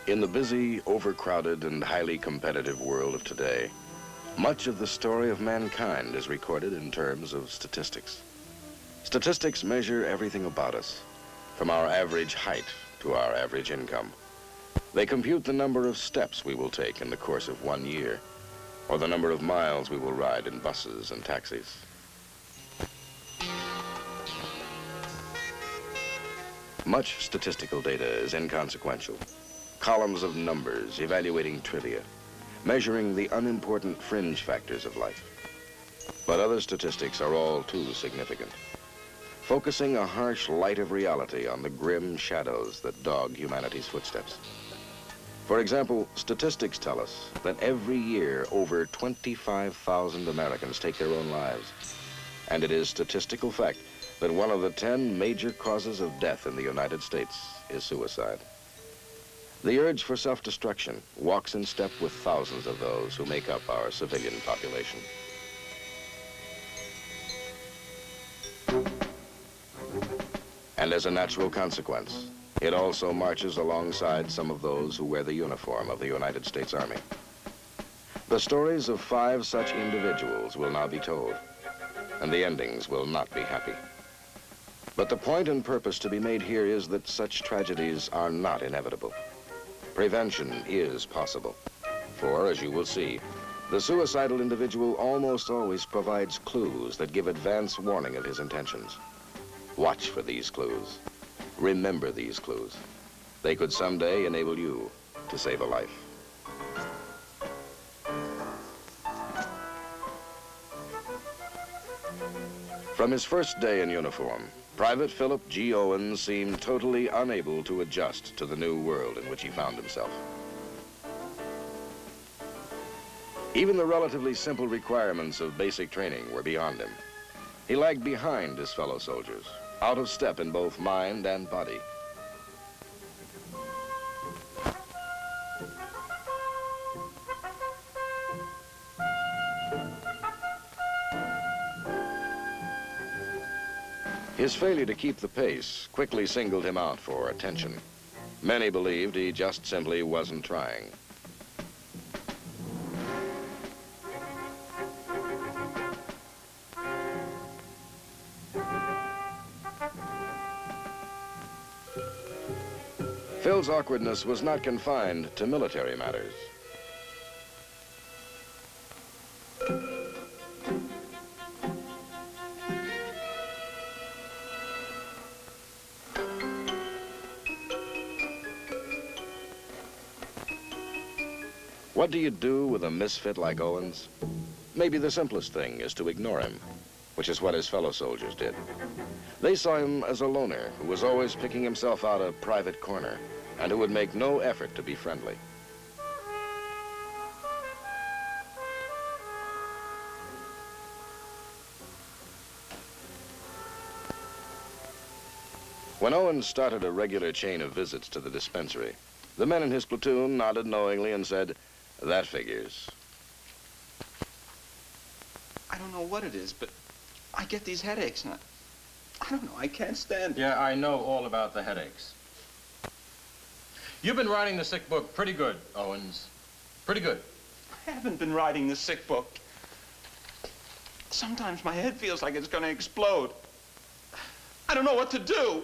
In the busy, overcrowded, and highly competitive world of today, much of the story of mankind is recorded in terms of statistics. Statistics measure everything about us, from our average height to our average income. They compute the number of steps we will take in the course of 1 year, or the number of miles we will ride in buses and taxis. Much statistical data is inconsequential. Columns of numbers evaluating trivia, measuring the unimportant fringe factors of life. But other statistics are all too significant, focusing a harsh light of reality on the grim shadows that dog humanity's footsteps. For example, statistics tell us that every year over 25,000 Americans take their own lives. And it is statistical fact that one of the 10 major causes of death in the United States is suicide. The urge for self-destruction walks in step with thousands of those who make up our civilian population. And as a natural consequence, it also marches alongside some of those who wear the uniform of the United States Army. The stories of 5 such individuals will now be told, and the endings will not be happy. But the point and purpose to be made here is that such tragedies are not inevitable. Prevention is possible, for, as you will see, the suicidal individual almost always provides clues that give advance warning of his intentions. Watch for these clues. Remember these clues. They could someday enable you to save a life. From his first day in uniform, Private Philip G. Owens seemed totally unable to adjust to the new world in which he found himself. Even the relatively simple requirements of basic training were beyond him. He lagged behind his fellow soldiers, out of step in both mind and body. His failure to keep the pace quickly singled him out for attention. Many believed he just simply wasn't trying. Phil's awkwardness was not confined to military matters. What do you do with a misfit like Owens? Maybe the simplest thing is to ignore him, which is what his fellow soldiers did. They saw him as a loner who was always picking himself out a private corner and who would make no effort to be friendly. When Owens started a regular chain of visits to the dispensary, the men in his platoon nodded knowingly and said, "That figures." I don't know what it is, but I get these headaches, and I don't know, I can't stand it. Yeah, I know all about the headaches. You've been writing the sick book pretty good, Owens. Pretty good. I haven't been writing the sick book. Sometimes my head feels like it's going to explode. I don't know what to do.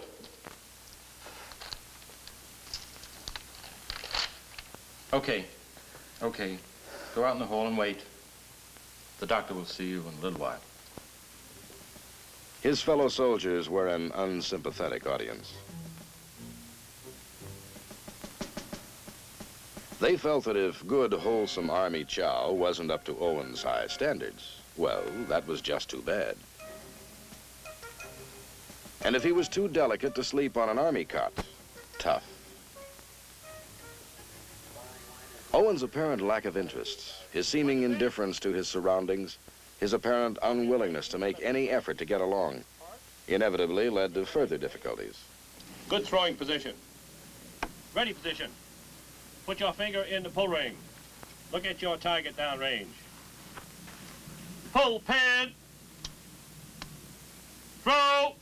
Okay. Okay. Go out in the hall and wait. The doctor will see you in a little while. His fellow soldiers were an unsympathetic audience. They felt that if good, wholesome Army chow wasn't up to Owens' high standards, well, that was just too bad. And if he was too delicate to sleep on an Army cot, tough. Owens' apparent lack of interest, his seeming indifference to his surroundings, his apparent unwillingness to make any effort to get along, inevitably led to further difficulties. Good throwing position. Ready position. Put your finger in the pull ring. Look at your target downrange. Pull pin. Throw.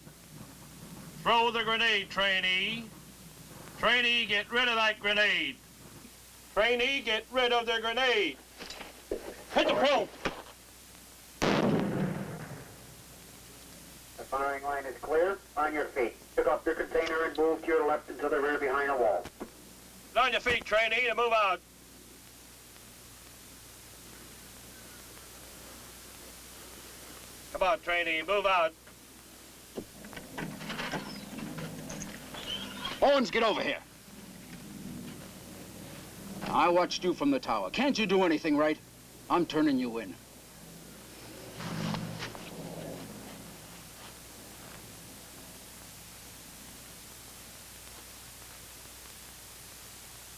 Throw the grenade, trainee. Trainee, get rid of that grenade. Trainee, get rid of the grenade. Hit the probe. The firing line is clear. On your feet. Pick up your container and move to your left and to the rear behind the wall. On your feet, trainee, and move out. Come on, trainee, move out. Owens, get over here. I watched you from the tower. Can't you do anything right? I'm turning you in.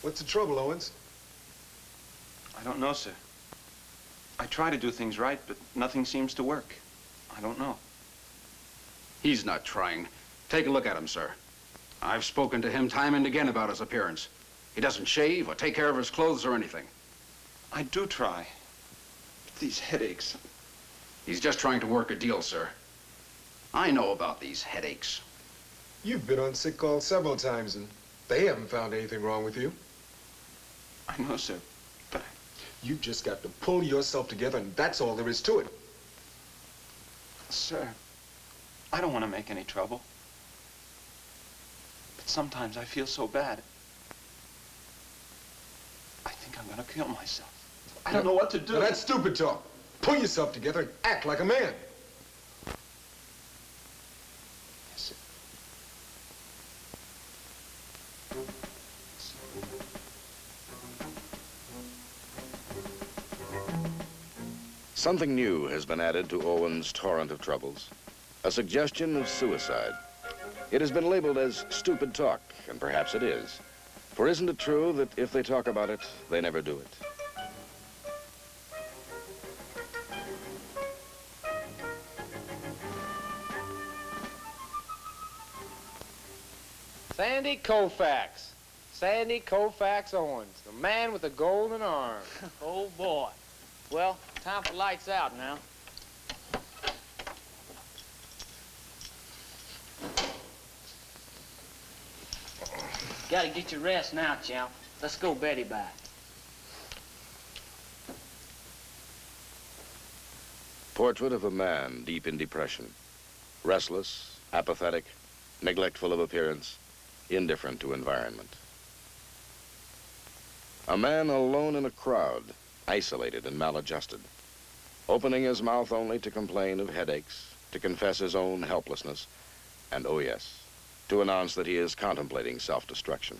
What's the trouble, Owens? I don't know, sir. I try to do things right, but nothing seems to work. I don't know. He's not trying. Take a look at him, sir. I've spoken to him time and again about his appearance. He doesn't shave or take care of his clothes or anything. I do try. But these headaches. He's just trying to work a deal, sir. I know about these headaches. You've been on sick call several times, and they haven't found anything wrong with you. I know, sir, but You've just got to pull yourself together, and that's all there is to it. Sir, I don't want to make any trouble. But sometimes I feel so bad. I think I'm going to kill myself. I don't know what to do. Now, that's stupid talk. Pull yourself together and act like a man. Yes, sir. Something new has been added to Owen's torrent of troubles. A suggestion of suicide. It has been labeled as stupid talk, and perhaps it is. For isn't it true that if they talk about it, they never do it? Sandy Koufax. Sandy Koufax Owens, the man with the golden arm. Oh, boy. Well, time for lights out now. Gotta get your rest now, champ. Let's go Betty back. Portrait of a man deep in depression. Restless, apathetic, neglectful of appearance, indifferent to environment. A man alone in a crowd, isolated and maladjusted, opening his mouth only to complain of headaches, to confess his own helplessness, and, oh yes, to announce that he is contemplating self-destruction.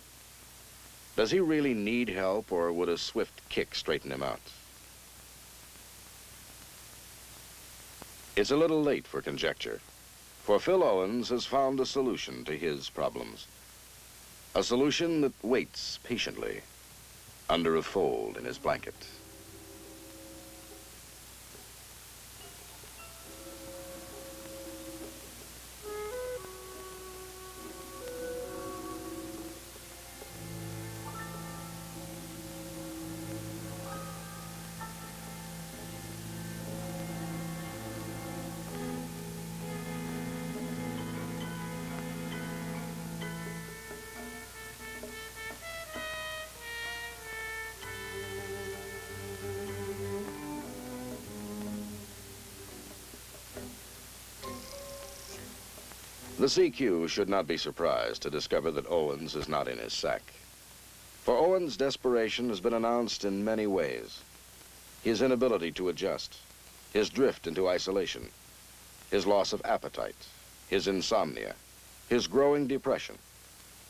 Does he really need help, or would a swift kick straighten him out? It's a little late for conjecture, for Phil Owens has found a solution to his problems. A solution that waits patiently under a fold in his blanket. The CQ should not be surprised to discover that Owens is not in his sack. For Owens' desperation has been announced in many ways. His inability to adjust, his drift into isolation, his loss of appetite, his insomnia, his growing depression.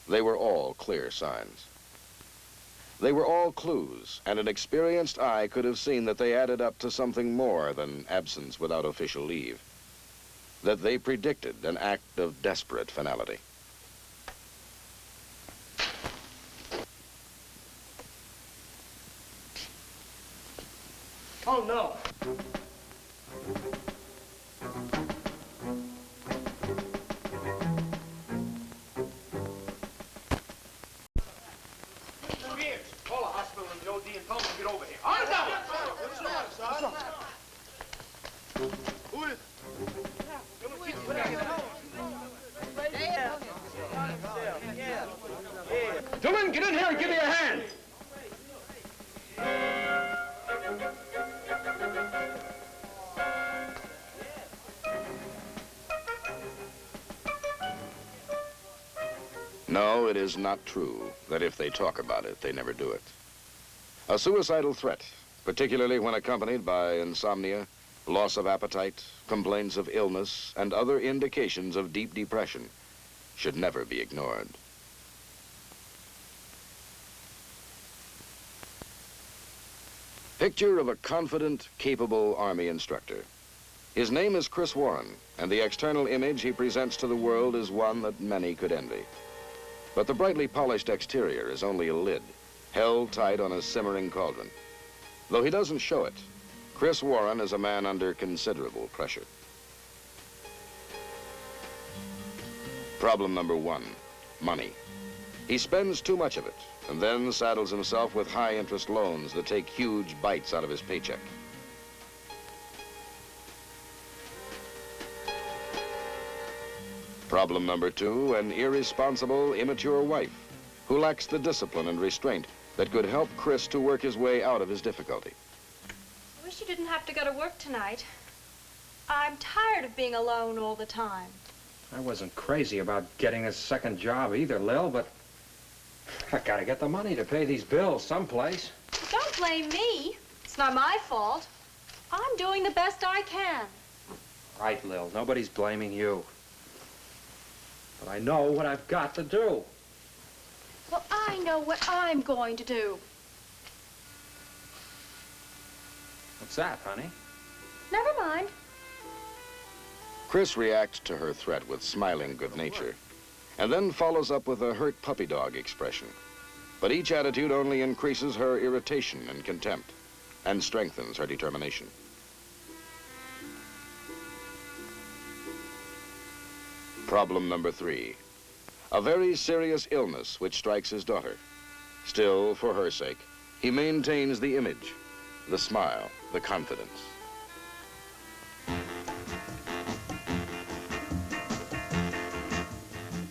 They were all clear signs. They were all clues, and an experienced eye could have seen that they added up to something more than absence without official leave. That they predicted an act of desperate finality. Oh, no. Spears, call a hospital in the OD and tell them to get over here. On down! What's wrong, son? Who is... Dillon, get in here and give me a hand. No, it is not true that if they talk about it, they never do it. A suicidal threat, particularly when accompanied by insomnia, loss of appetite, complaints of illness, and other indications of deep depression, should never be ignored. Picture of a confident, capable Army instructor. His name is Chris Warren, and the external image he presents to the world is one that many could envy. But the brightly polished exterior is only a lid, held tight on a simmering cauldron. Though he doesn't show it, Chris Warren is a man under considerable pressure. Problem number one, money. He spends too much of it, and then saddles himself with high-interest loans that take huge bites out of his paycheck. Problem number two, an irresponsible, immature wife who lacks the discipline and restraint that could help Chris to work his way out of his difficulty. I wish you didn't have to go to work tonight. I'm tired of being alone all the time. I wasn't crazy about getting this second job either, Lil, but I gotta get the money to pay these bills someplace. But don't blame me. It's not my fault. I'm doing the best I can. Right, Lil, nobody's blaming you. But I know what I've got to do. Well, I know what I'm going to do. What's that, honey? Never mind. Chris reacts to her threat with smiling good nature, and then follows up with a hurt puppy dog expression. But each attitude only increases her irritation and contempt, and strengthens her determination. Problem number three, a very serious illness which strikes his daughter. Still, for her sake, he maintains the image, the smile, the confidence.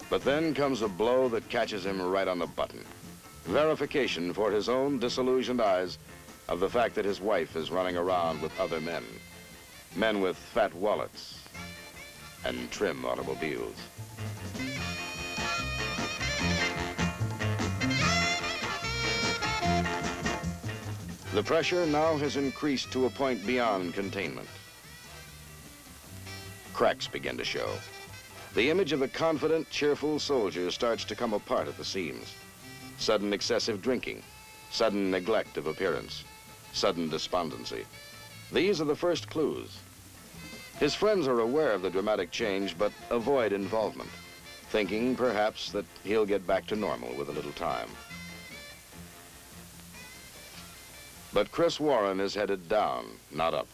But then comes a blow that catches him right on the button. Verification for his own disillusioned eyes of the fact that his wife is running around with other men. Men with fat wallets and trim automobiles. The pressure now has increased to a point beyond containment. Cracks begin to show. The image of the confident, cheerful soldier starts to come apart at the seams. Sudden excessive drinking, sudden neglect of appearance, sudden despondency. These are the first clues. His friends are aware of the dramatic change, but avoid involvement, thinking, perhaps, that he'll get back to normal with a little time. But Chris Warren is headed down, not up,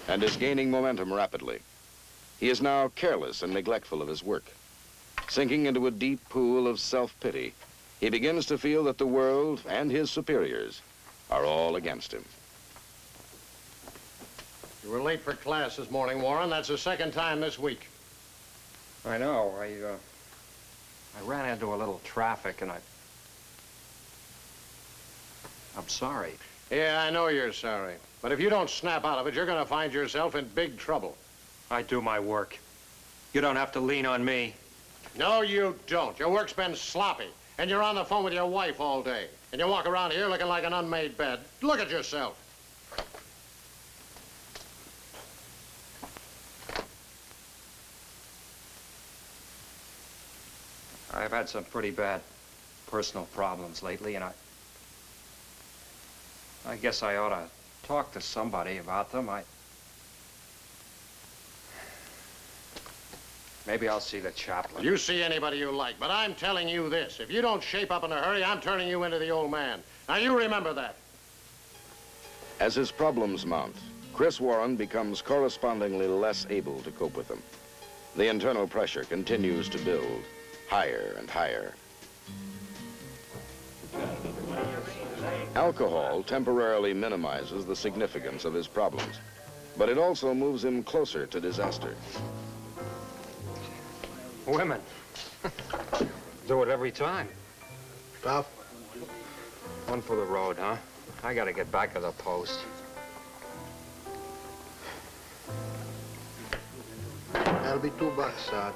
and is gaining momentum rapidly. He is now careless and neglectful of his work. Sinking into a deep pool of self-pity, he begins to feel that the world and his superiors are all against him. You were late for class this morning, Warren. That's the second time this week. I know. I ran into a little traffic and I'm sorry. Yeah, I know you're sorry. But if you don't snap out of it, you're going to find yourself in big trouble. I do my work. You don't have to lean on me. No, you don't. Your work's been sloppy. And you're on the phone with your wife all day. And you walk around here looking like an unmade bed. Look at yourself. I've had some pretty bad personal problems lately, and I guess I ought to talk to somebody about them. Maybe I'll see the chaplain. You see anybody you like, but I'm telling you this. If you don't shape up in a hurry, I'm turning you into the old man. Now, you remember that. As his problems mount, Chris Warren becomes correspondingly less able to cope with them. The internal pressure continues to build, higher and higher. Alcohol temporarily minimizes the significance of his problems, but it also moves him closer to disaster. Women. Do it every time. Pop, One for the road, huh? I gotta get back to the post. That'll be $2, Sarge.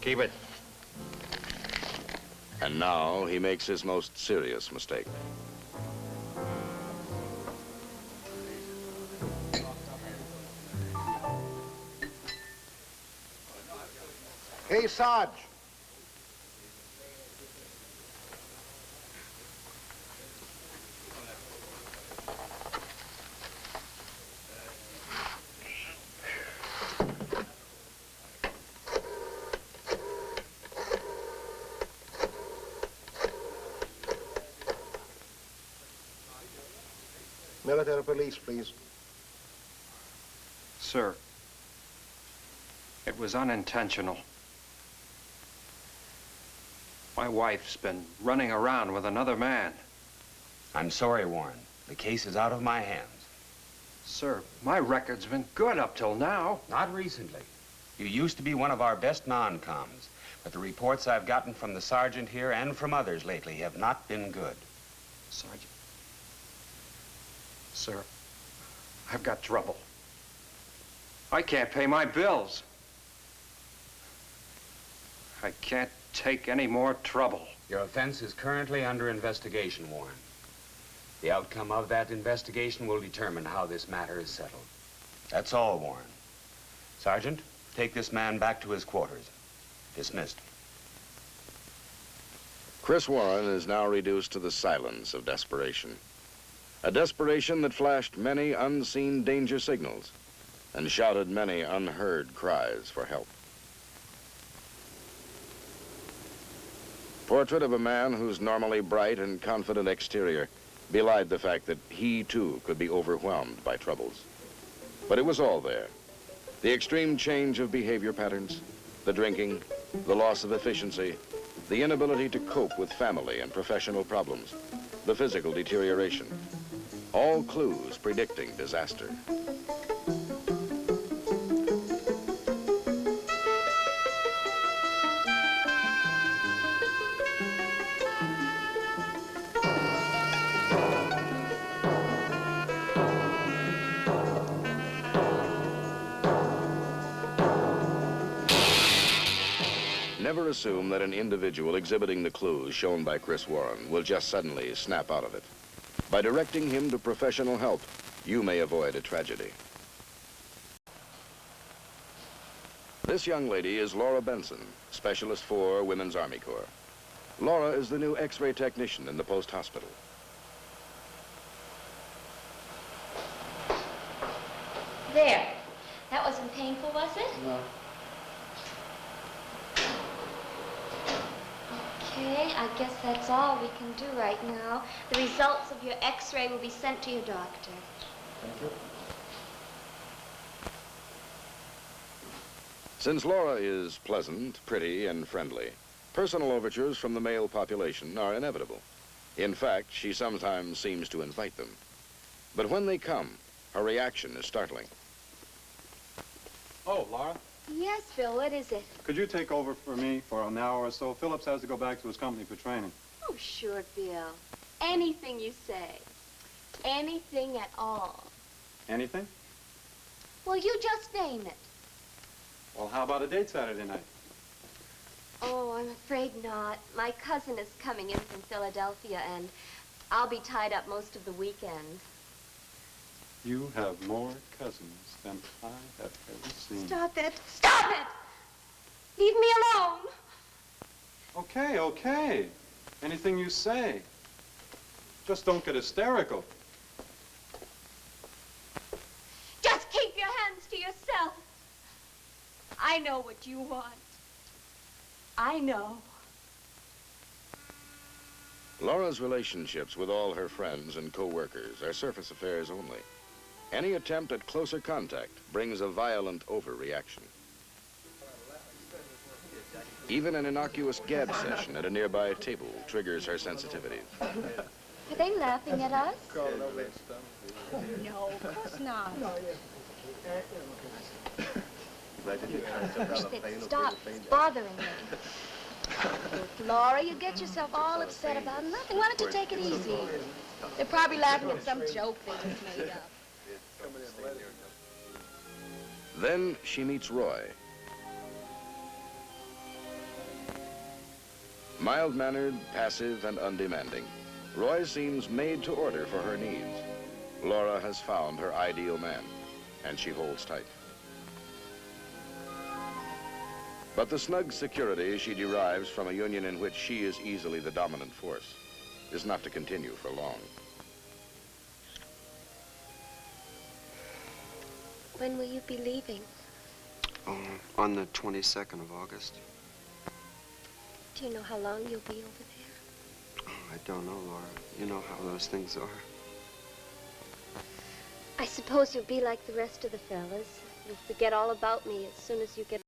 Keep it. And now he makes his most serious mistake. Hey, Sarge. Military police, please. Sir, it was unintentional. My wife's been running around with another man. I'm sorry, Warren. The case is out of my hands. Sir, my record's been good up till now. Not recently. You used to be one of our best non-coms, but the reports I've gotten from the sergeant here and from others lately have not been good. Sergeant. Sir, I've got trouble. I can't pay my bills. I can't take any more trouble. Your offense is currently under investigation, Warren. The outcome of that investigation will determine how this matter is settled. That's all, Warren. Sergeant, take this man back to his quarters. Dismissed. Chris Warren is now reduced to the silence of desperation. A desperation that flashed many unseen danger signals and shouted many unheard cries for help. Portrait of a man whose normally bright and confident exterior belied the fact that he, too, could be overwhelmed by troubles. But it was all there. The extreme change of behavior patterns, the drinking, the loss of efficiency, the inability to cope with family and professional problems, the physical deterioration. All clues predicting disaster. Never assume that an individual exhibiting the clues shown by Chris Warren will just suddenly snap out of it. By directing him to professional help, you may avoid a tragedy. This young lady is Laura Benson, Specialist 4, Women's Army Corps. Laura is the new X-ray technician in the post hospital. There. That wasn't painful, was it? No. Okay, I guess that's all we can do right now. The results of your X-ray will be sent to your doctor. Thank you. Since Laura is pleasant, pretty, and friendly, personal overtures from the male population are inevitable. In fact, she sometimes seems to invite them. But when they come, her reaction is startling. Oh, Laura, Yes, Bill, what is it? could you take over for me for an hour or so? Phillips has to go back to his company for training. Oh, sure, Bill. Anything you say. Anything at all. Anything? Well, you just name it. Well, how about a date Saturday night? Oh, I'm afraid not. My cousin is coming in from Philadelphia, and I'll be tied up most of the weekend. You have more cousins than I have ever seen. Stop it. Stop it! Leave me alone. Okay, okay. Anything you say. Just don't get hysterical. Just keep your hands to yourself. I know what you want. I know. Laura's relationships with all her friends and co-workers are surface affairs only. Any attempt at closer contact brings a violent overreaction. Even an innocuous gab session at a nearby table triggers her sensitivities. Are they laughing at us? No, of course not. Stop. It's bothering me. Laura, you get yourself all upset about nothing. Why don't you take it easy? They're probably laughing at some joke they just made up. Then she meets Roy. Mild-mannered, passive, and undemanding, Roy seems made to order for her needs. Laura has found her ideal man, and she holds tight. But the snug security she derives from a union in which she is easily the dominant force is not to continue for long. When will you be leaving? On the 22nd of August. Do you know how long you'll be over there? I don't know, Laura. You know how those things are. I suppose you'll be like the rest of the fellas. You'll forget all about me as soon as you get